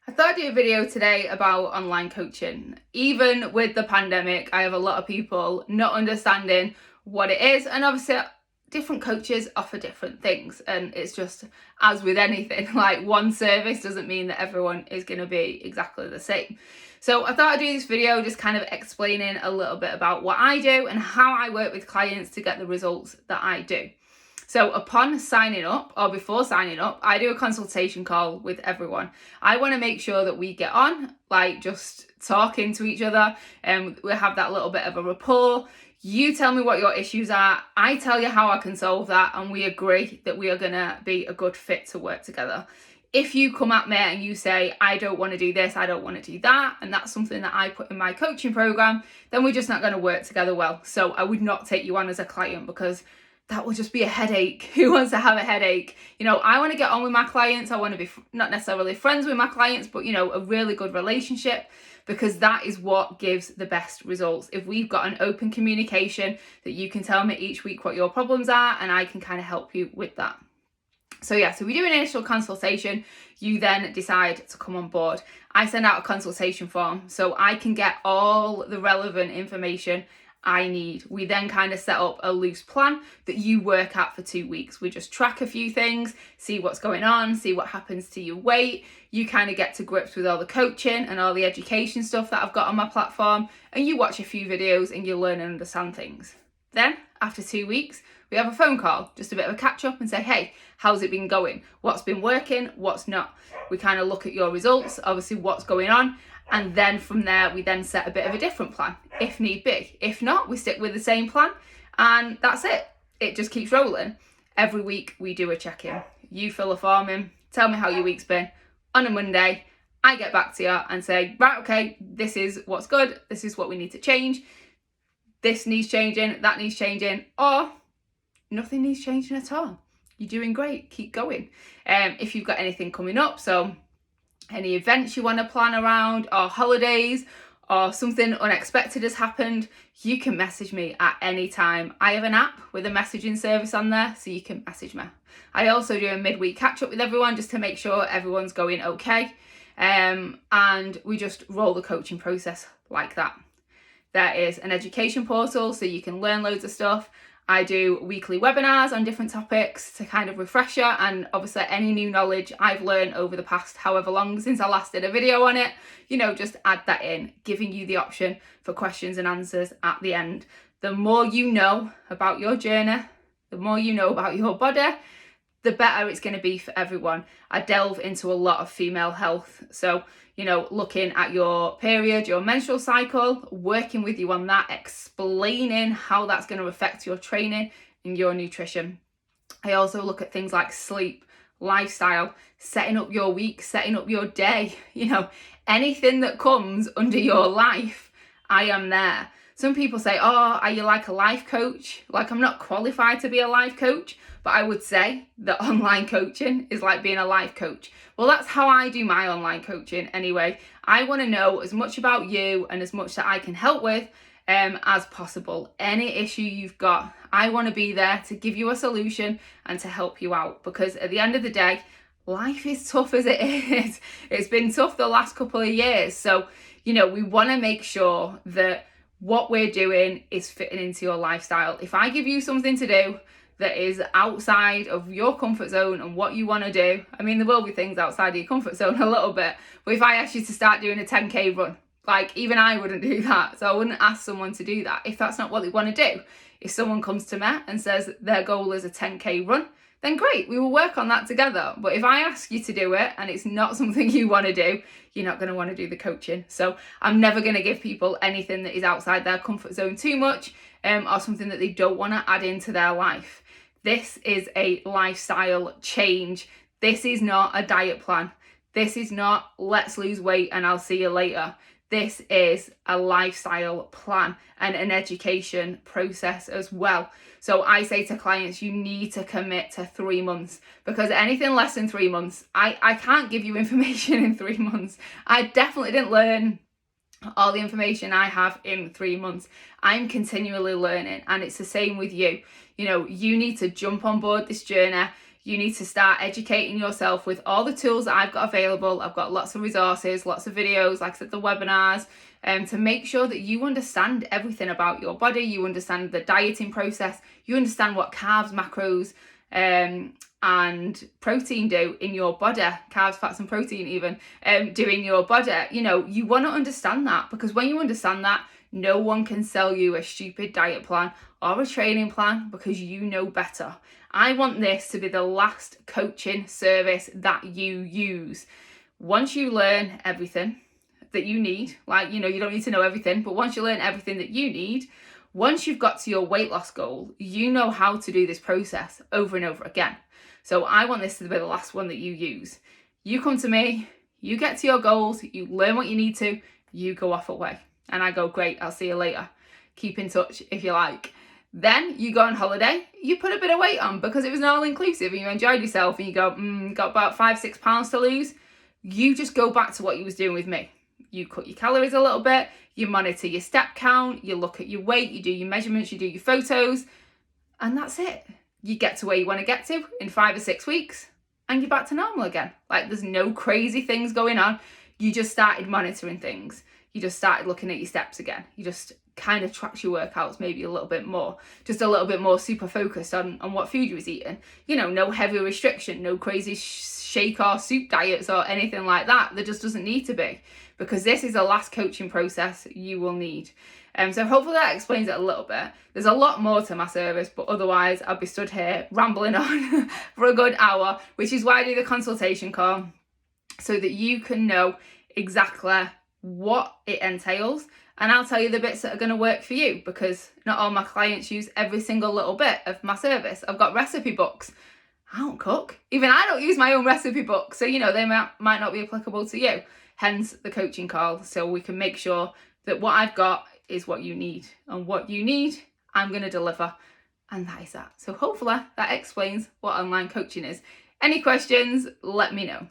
I thought I'd do a video today about online coaching. Even with the pandemic, I have a lot of people not understanding what it is, and obviously different coaches offer different things, and it's just as with anything, like one service doesn't mean that everyone is going to be exactly the same. So I thought I'd do this video just kind of explaining a little bit about what I do and how I work with clients to get the results that I do. So upon signing up, or before signing up, I do a consultation call with everyone. I want to make sure that we get on, like just talking to each other, and we have that little bit of a rapport. You tell me what your issues are, I tell you how I can solve that, and we agree that we are going to be a good fit to work together. If you come at me and you say, I don't want to do this, I don't want to do that, and that's something that I put in my coaching program, then we're just not going to work together well. So I would not take you on as a client, because that will just be a headache. Who wants to have a headache? I want to get on with my clients. I want to be not necessarily friends with my clients, but a really good relationship, because that is what gives the best results. If we've got an open communication that you can tell me each week what your problems are, and I can kind of help you with that. So we do an initial consultation. You then decide to come on board. I send out a consultation form so I can get all the relevant information I need. We then kind of set up a loose plan that you work at for 2 weeks. We just track a few things, see what's going on, see what happens to your weight. You kind of get to grips with all the coaching and all the education stuff that I've got on my platform, and you watch a few videos and you learn and understand things. Then after 2 weeks, we have a phone call, just a bit of a catch up, and say, hey, how's it been going? What's been working? What's not? We kind of look at your results, obviously what's going on. And then from there, we then set a bit of a different plan, if need be. If not, we stick with the same plan, and that's it. It just keeps rolling. Every week, we do a check-in. You fill a form in, tell me how your week's been. On a Monday, I get back to you and say, right, okay, this is what's good. This is what we need to change. This needs changing, that needs changing, or nothing needs changing at all. You're doing great. Keep going. If you've got anything coming up, so any events you want to plan around, or holidays, or something unexpected has happened, you can message me at any time. I have an app with a messaging service on there, so you can message me. I also do a midweek catch up with everyone just to make sure everyone's going okay. And we just roll the coaching process like that. There is an education portal, so you can learn loads of stuff. I do weekly webinars on different topics to kind of refresh you, and obviously any new knowledge I've learned over the past however long since I last did a video on it, just add that in, giving you the option for questions and answers at the end. The more you know about your journey, the more you know about your body, the better it's going to be for everyone. I delve into a lot of female health. So, looking at your period, your menstrual cycle, working with you on that, explaining how that's going to affect your training and your nutrition. I also look at things like sleep, lifestyle, setting up your week, setting up your day, anything that comes under your life, I am there. Some people say, oh, are you like a life coach? Like, I'm not qualified to be a life coach, but I would say that online coaching is like being a life coach. Well, that's how I do my online coaching anyway. I want to know as much about you and as much that I can help with as possible. Any issue you've got, I want to be there to give you a solution and to help you out, because at the end of the day, life is tough as it is. It's been tough the last couple of years. So, we want to make sure that what we're doing is fitting into your lifestyle. If I give you something to do that is outside of your comfort zone and what you want to do, I mean, there will be things outside of your comfort zone a little bit, but if I asked you to start doing a 10k run, like, even I wouldn't do that. So I wouldn't ask someone to do that if that's not what they want to do. If someone comes to me and says their goal is a 10k run, then great, we will work on that together. But if I ask you to do it and it's not something you want to do, you're not going to want to do the coaching. So I'm never going to give people anything that is outside their comfort zone too much, or something that they don't want to add into their life. This is a lifestyle change. This is not a diet plan. This is not let's lose weight and I'll see you later. This is a lifestyle plan and an education process as well. So I say to clients, you need to commit to 3 months, because anything less than 3 months, I can't give you information in 3 months. I definitely didn't learn all the information I have in 3 months. I'm continually learning, and it's the same with you. You need to jump on board this journey. You need to start educating yourself with all the tools that I've got available. I've got lots of resources, lots of videos, like I said, the webinars, to make sure that you understand everything about your body, you understand the dieting process, you understand what carbs, macros, and protein do in your body, carbs, fats and protein even, do in your body. You know, you want to understand that, because when you understand that, no one can sell you a stupid diet plan or a training plan, because you know better. I want this to be the last coaching service that you use. Once you learn everything that you need, like, you know, you don't need to know everything, but once you learn everything that you need, once you've got to your weight loss goal, you know how to do this process over and over again. So I want this to be the last one that you use. You come to me, you get to your goals, you learn what you need to, you go off away. And I go, great, I'll see you later. Keep in touch if you like. Then you go on holiday, you put a bit of weight on because it was an all-inclusive and you enjoyed yourself and you go, got about 5-6 pounds to lose. You just go back to what you was doing with me. You cut your calories a little bit, you monitor your step count, you look at your weight, you do your measurements, you do your photos, and that's it. You get to where you want to get to in 5 or 6 weeks and you're back to normal again. Like, there's no crazy things going on. You just started monitoring things. You just started looking at your steps again. You just kind of tracked your workouts maybe a little bit more, just a little bit more super focused on what food you was eating. You know, no heavy restriction, no crazy shake or soup diets or anything like that. There just doesn't need to be, because this is the last coaching process you will need. So hopefully that explains it a little bit. There's a lot more to my service, but otherwise I'll be stood here rambling on for a good hour, which is why I do the consultation call, so that you can know exactly what it entails, and I'll tell you the bits that are going to work for you, because not all my clients use every single little bit of my service. I've got recipe books. I don't cook. Even I don't use my own recipe book, so you know, they might not be applicable to you. Hence the coaching call, so we can make sure that what I've got is what you need, and what you need I'm going to deliver, and that is that. So hopefully that explains what online coaching is. Any questions, let me know.